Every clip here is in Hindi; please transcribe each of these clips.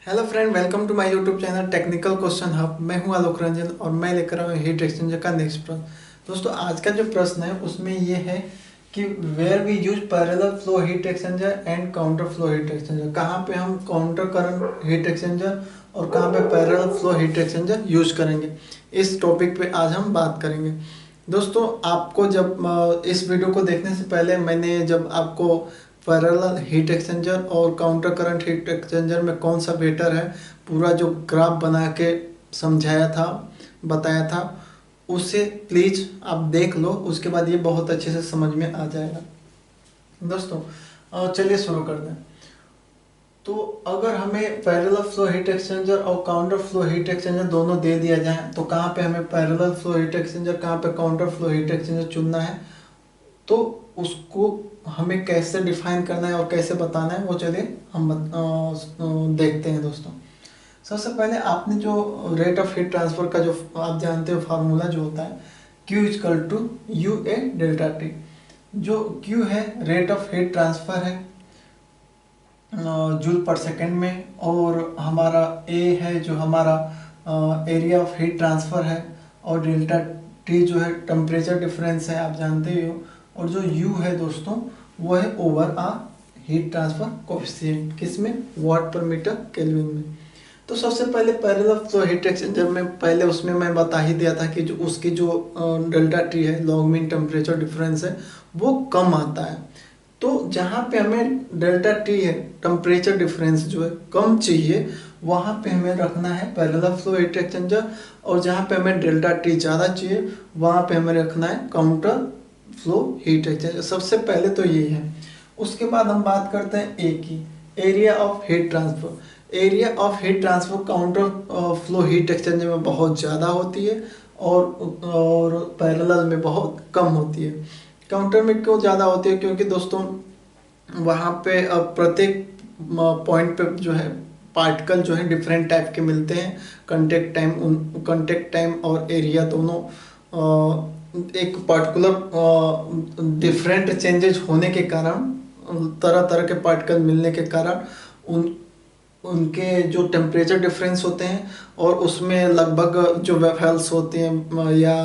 Hello friend, welcome to my YouTube channel technical question hub. मैं हूं आलोक रंजन और मैं लेकर आया हूं हीट एक्सचेंजर का नेक्स्ट प्रश्न। दोस्तों, आज का जो प्रश्न है उसमें ये है कि where we use parallel flow heat exchanger and counter flow heat exchanger. कहाँ पे हम काउंटर करंट हीट एक्सचेंजर और कहाँ पे parallel flow heat exchanger use करेंगे, इस टॉपिक पे आज हम बात करेंगे। दोस्तों, आपको जब इस वीडियो को देखने से पहले मैंने जब आपको पैरेलल हीट एक्सचेंजर और काउंटर करंट हीट एक्सचेंजर में कौन सा बेटर है पूरा जो ग्राफ बना के समझाया था, बताया था, उसे प्लीज़ आप देख लो। उसके बाद ये बहुत अच्छे से समझ में आ जाएगा। दोस्तों, चलिए शुरू कर दें। तो अगर हमें पैरेलल फ्लो हीट एक्सचेंजर और काउंटर फ्लो हीट एक्सचेंजर दोनों दे दिया जाए तो कहाँ पे हमें पैरेलल फ्लो हीट एक्सचेंजर, कहाँ पे काउंटर फ्लो हीट एक्सचेंजर चुनना है, तो उसको हमें कैसे डिफाइन करना है और कैसे बताना है वो चलिए हम देखते हैं। दोस्तों, सबसे पहले आपने जो रेट ऑफ हीट ट्रांसफर का जो आप जानते हो फार्मूला जो होता है Q equal to U A delta T. जो Q है रेट ऑफ हीट ट्रांसफर है जूल पर सेकेंड में, और हमारा A है जो हमारा एरिया ऑफ हीट ट्रांसफर है, और डेल्टा टी जो है टेम्परेचर डिफरेंस है, आप जानते ही हो। और जो U है दोस्तों वो है ओवर आ हीट ट्रांसफर कोएफिशिएंट, किसमें, वाट पर मीटर केल्विन में। तो सबसे पहले पैरेलल फ्लो हीट एक्सचेंजर में पहले उसमें मैं बता ही दिया था कि जो उसकी जो डेल्टा टी है, लॉन्ग मीन टेम्परेचर डिफरेंस है, वो कम आता है। तो जहाँ पे हमें डेल्टा टी है, टेम्परेचर डिफरेंस जो है कम चाहिए, वहाँ पे हमें रखना है पैरेलल फ्लो हीट एक्सचेंजर। और जहाँ पे हमें डेल्टा टी ज़्यादा चाहिए वहाँ पे हमें रखना है काउंटर फ्लो हीट एक्सचेंजर। सबसे पहले तो यही है। उसके बाद हम बात करते हैं ए की, area of heat transfer. Area of heat transfer counter flow heat exchanger में बहुत ज़्यादा होती है और पैरेलल में बहुत कम होती है। काउंटर में क्यों ज़्यादा होती है? क्योंकि दोस्तों वहाँ पे प्रत्येक पॉइंट पे जो है पार्टिकल जो है डिफरेंट टाइप के मिलते हैं। कंटेक्ट टाइम और एरिया दोनों एक पर्टिकुलर डिफरेंट चेंजेस होने के कारण, तरह तरह के पार्टिकल मिलने के कारण उनके जो टेम्परेचर डिफरेंस होते हैं, और उसमें लगभग जो वेफल्स होते हैं या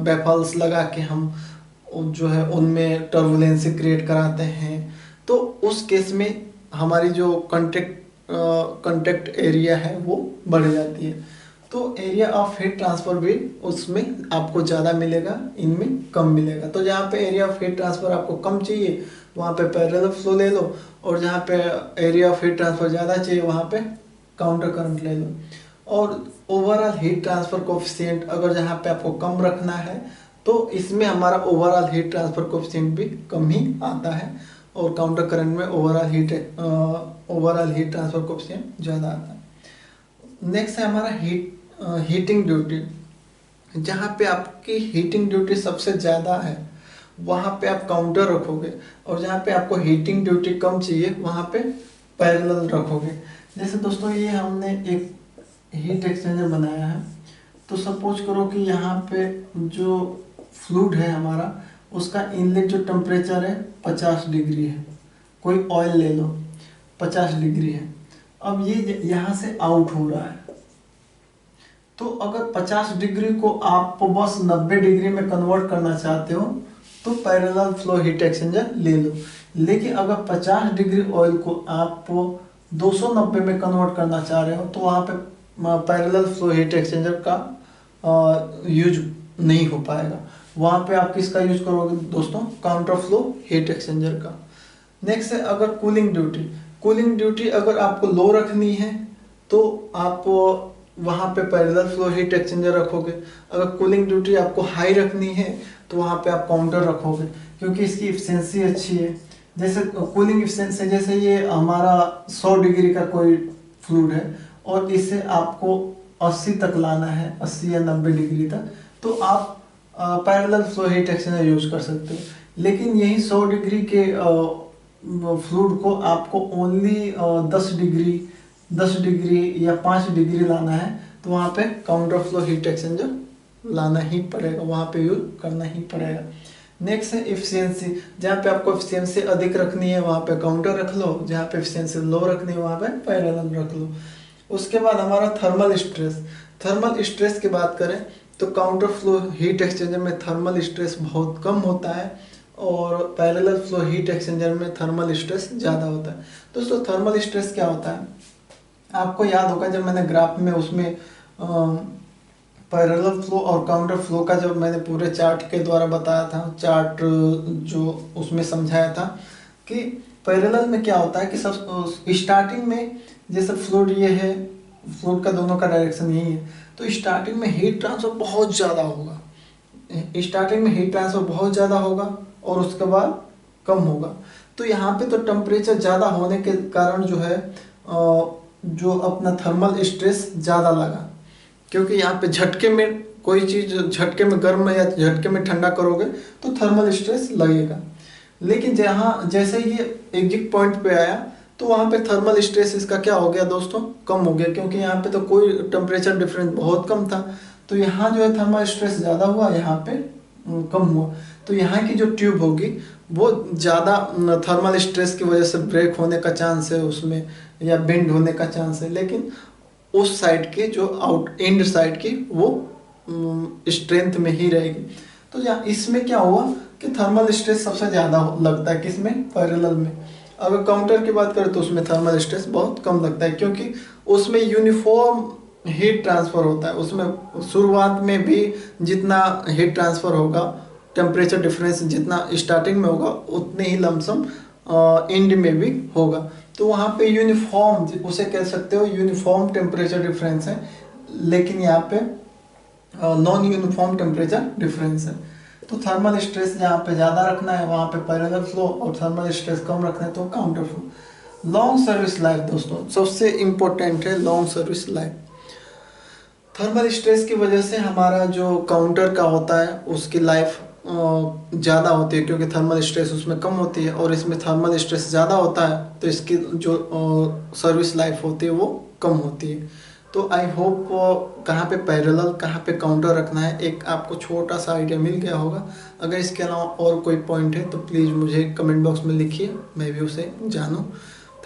वेफल्स लगा के हम जो है उनमें टर्बुलेंस क्रिएट कराते हैं। तो उस केस में हमारी जो कंटेक्ट एरिया है वो बढ़ जाती है। तो एरिया ऑफ हीट ट्रांसफर भी उसमें आपको ज़्यादा मिलेगा, इनमें कम मिलेगा। तो जहाँ पे एरिया ऑफ हीट ट्रांसफर आपको कम चाहिए वहाँ पे पैरेलल फ्लो ले लो, और जहाँ पे एरिया ऑफ हीट ट्रांसफर ज़्यादा चाहिए वहाँ पे काउंटर करंट ले लो। और ओवरऑल हीट ट्रांसफर कोएफिशिएंट अगर जहाँ पे आपको कम रखना है तो इसमें हमारा ओवरऑल हीट ट्रांसफर कोएफिशिएंट भी कम ही आता है, और काउंटर करंट में ओवरऑल हीट ट्रांसफर कोएफिशिएंट ज़्यादा आता है। नेक्स्ट है हमारा हीटिंग ड्यूटी। जहाँ पे आपकी हीटिंग ड्यूटी सबसे ज़्यादा है वहाँ पे आप काउंटर रखोगे, और जहाँ पे आपको हीटिंग ड्यूटी कम चाहिए वहाँ पे पैरेलल रखोगे। जैसे दोस्तों ये हमने एक हीट एक्सचेंजर बनाया है, तो सपोज करो कि यहाँ पे जो फ्लूइड है हमारा, उसका इनलेट जो टेम्परेचर है 50 डिग्री है। कोई ऑयल ले लो, 50 डिग्री है। अब ये यहाँ से आउट हो रहा है, तो अगर 50 डिग्री को आप बस 90 डिग्री में कन्वर्ट करना चाहते हो तो पैरेलल फ्लो हीट एक्सचेंजर ले लो। लेकिन अगर 50 डिग्री ऑयल को आप 290 में कन्वर्ट करना चाह रहे हो तो वहाँ पे पैरेलल फ्लो हीट एक्सचेंजर का यूज नहीं हो पाएगा। वहाँ पे आप किसका यूज करोगे दोस्तों? काउंटर फ्लो हीट एक्सचेंजर का। नेक्स्ट है अगर कूलिंग ड्यूटी अगर आपको लो रखनी है तो आप वहाँ पे पैरेलल फ्लो हीट एक्सचेंजर रखोगे। अगर कूलिंग ड्यूटी आपको हाई रखनी है तो वहाँ पे आप काउंटर रखोगे, क्योंकि इसकी इफिशिएंसी अच्छी है। जैसे कूलिंग इफिशिएंसी, जैसे ये हमारा 100 डिग्री का कोई फ्लूइड है और इसे आपको 80 तक लाना है, 80 या 90 डिग्री तक, तो आप parallel flow heat exchanger use कर सकते हो। लेकिन यही 100 डिग्री के फ्लूइड को आपको ओनली 10 डिग्री या 5 डिग्री लाना है, तो वहाँ पे काउंटर फ्लो हीट एक्सचेंजर लाना ही पड़ेगा, वहाँ पे यूज करना ही पड़ेगा। नेक्स्ट है एफिशिएंसी। जहाँ पे आपको एफिशिएंसी अधिक रखनी है वहाँ पे काउंटर रख लो, जहाँ पे एफिशिएंसी लो रखनी है वहाँ पे पैरेलल रख लो। उसके बाद हमारा थर्मल स्ट्रेस। थर्मल स्ट्रेस की बात करें तो काउंटर फ्लो हीट एक्सचेंजर में थर्मल स्ट्रेस बहुत कम होता है और पैरेलल फ्लो हीट एक्सचेंजर में थर्मल स्ट्रेस ज़्यादा होता है। दोस्तों थर्मल स्ट्रेस क्या होता है, आपको याद होगा जब मैंने ग्राफ में उसमें पैरेलल फ्लो और काउंटर फ्लो का जब मैंने पूरे चार्ट के द्वारा बताया था, चार्ट जो उसमें समझाया था कि पैरेलल में क्या होता है कि सब स्टार्टिंग में जैसे फ्लूइड ये है, फ्लूइड का दोनों का डायरेक्शन यही है, तो स्टार्टिंग में हीट ट्रांसफर बहुत ज़्यादा होगा, स्टार्टिंग में हीट ट्रांसफर बहुत ज़्यादा होगा और उसके बाद कम होगा। तो यहाँ पे तो टेम्परेचर ज़्यादा होने के कारण जो है जो अपना थर्मल स्ट्रेस ज़्यादा लगा, क्योंकि यहाँ पे झटके में कोई चीज़ झटके में गर्म या झटके में ठंडा करोगे तो थर्मल स्ट्रेस लगेगा। लेकिन जहाँ जैसे ही ये एग्जिट पॉइंट पे आया तो वहाँ पे थर्मल स्ट्रेस इसका क्या हो गया दोस्तों, कम हो गया, क्योंकि यहाँ पे तो कोई टेम्परेचर डिफरेंस बहुत कम था। तो यहाँ जो है थर्मल स्ट्रेस ज़्यादा हुआ, यहाँ पे कम हुआ। तो यहाँ की जो ट्यूब होगी वो ज़्यादा थर्मल स्ट्रेस की वजह से ब्रेक होने का चांस है उसमें, या बेंड होने का चांस है, लेकिन उस साइड की जो आउट एंड साइड की वो स्ट्रेंथ में ही रहेगी। तो यहाँ इसमें क्या हुआ कि थर्मल स्ट्रेस सबसे ज़्यादा लगता है किसमें, पैरेलल में। अगर काउंटर की बात करें तो उसमें थर्मल स्ट्रेस बहुत कम लगता है, क्योंकि उसमें यूनिफॉर्म हीट ट्रांसफ़र होता है। उसमें शुरुआत में भी जितना हीट ट्रांसफ़र होगा, टेम्परेचर डिफरेंस जितना स्टार्टिंग में होगा उतने ही लमसम एंड में भी होगा। तो वहाँ पे यूनिफॉर्म, उसे कह सकते हो यूनिफॉर्म टेम्परेचर डिफरेंस है, लेकिन यहाँ पे नॉन यूनिफॉर्म टेम्परेचर डिफरेंस है। तो थर्मल स्ट्रेस जहाँ पे ज़्यादा रखना है वहाँ पे पैरेलल फ्लो, और थर्मल स्ट्रेस कम रखना है तो counter flow. Long service life दोस्तों सबसे इम्पोर्टेंट है, long service life. Thermal stress की वजह से हमारा जो काउंटर का होता है उसकी लाइफ ज़्यादा होती है, क्योंकि थर्मल स्ट्रेस उसमें कम होती है, और इसमें थर्मल स्ट्रेस ज़्यादा होता है तो इसकी जो सर्विस लाइफ होती है वो कम होती है। तो आई होप कहाँ पे पैरेलल कहाँ पे काउंटर रखना है एक आपको छोटा सा आइडिया मिल गया होगा। अगर इसके अलावा और कोई पॉइंट है तो प्लीज़ मुझे कमेंट बॉक्स में लिखिए, मैं भी उसे जानूँ।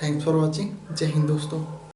Thanks for watching. जय हिंद दोस्तों।